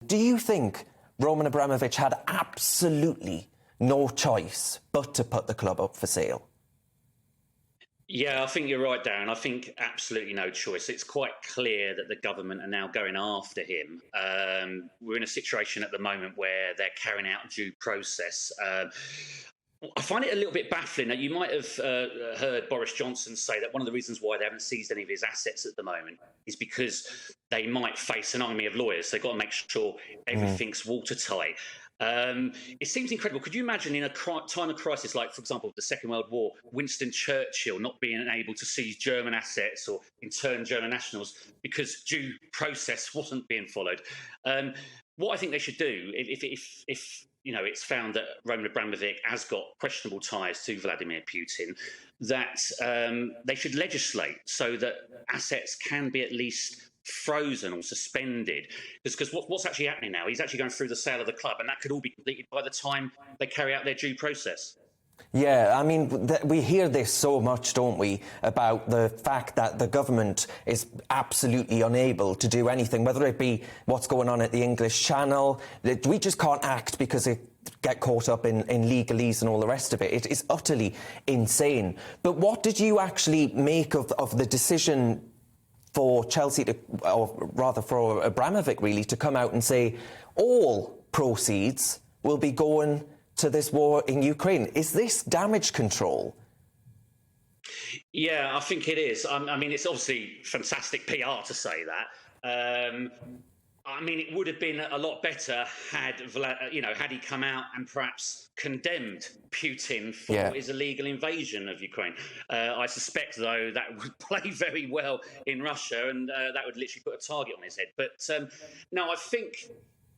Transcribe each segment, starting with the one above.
Do you think Roman Abramovich had absolutely no choice but to put the club up for sale? Yeah, I think you're right, Darren. I think absolutely no choice. It's quite clear that the government are now going after him. We're in a situation at the moment where they're carrying out due process. I find it a little bit baffling that you might have heard Boris Johnson say that one of the reasons why they haven't seized any of his assets at the moment is because they might face an army of lawyers. They've got to make sure everything's watertight. It seems incredible. Could you imagine in a time of crisis, like, for example, the Second World War, Winston Churchill not being able to seize German assets or intern German nationals because due process wasn't being followed? What I think they should do, if you know it's found that Roman Abramovich has got questionable ties to Vladimir Putin, that they should legislate so that assets can be at least frozen or suspended, because what's actually happening now, he's actually going through the sale of the club, and that could all be completed by the time they carry out their due process. Yeah, I mean, we hear this so much, don't we, about the fact that the government is absolutely unable to do anything, whether it be what's going on at the English Channel. We just can't act because it get caught up in legalese and all the rest of it. It is utterly insane. But what did you actually make of the decision for Chelsea to, or rather for Abramovich really, to come out and say all proceeds will be going to this war in Ukraine? Is this damage control? Yeah, I think it is. I mean, it's obviously fantastic PR to say that. I mean, it would have been a lot better had had he come out and perhaps condemned Putin for his illegal invasion of Ukraine. I suspect, though, that would play very well in Russia, and that would literally put a target on his head. But no, I think,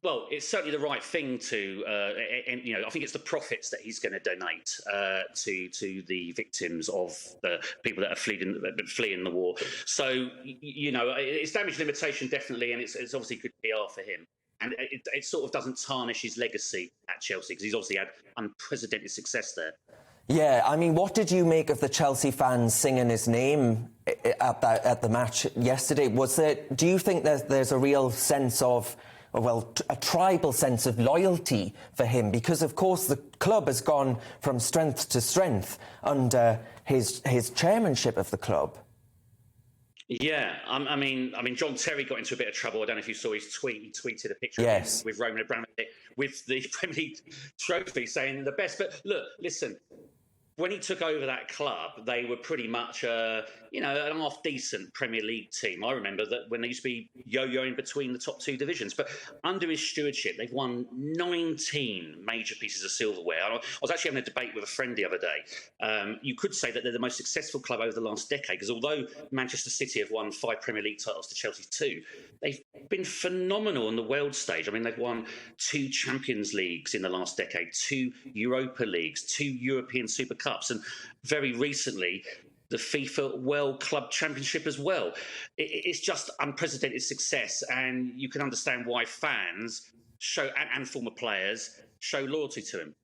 well, it's certainly the right thing to, I think it's the profits that he's going to donate to the victims of the people that are fleeing the war. So, it's damage limitation, definitely, and it's obviously good PR for him. And it sort of doesn't tarnish his legacy at Chelsea, because he's obviously had unprecedented success there. Yeah, I mean, what did you make of the Chelsea fans singing his name at the match yesterday? Do you think that there's a real sense of, well, a tribal sense of loyalty for him? Because, of course, the club has gone from strength to strength under his chairmanship of the club. Yeah, I mean, John Terry got into a bit of trouble. I don't know if you saw his tweet. He tweeted a picture with Roman Abramovich with the Premier League trophy, saying the best. But look, listen, when he took over that club, they were pretty much, an half-decent Premier League team. I remember that when they used to be yo-yoing between the top two divisions. But under his stewardship, they've won 19 major pieces of silverware. I was actually having a debate with a friend the other day. You could say that they're the most successful club over the last decade, because although Manchester City have won 5 Premier League titles to Chelsea's 2, they've been phenomenal on the world stage. I mean, they've won 2 Champions Leagues in the last decade, 2 Europa Leagues, 2 European Super Cups, and very recently the FIFA World Club Championship as well. It's just unprecedented success, and you can understand why fans and former players show loyalty to him.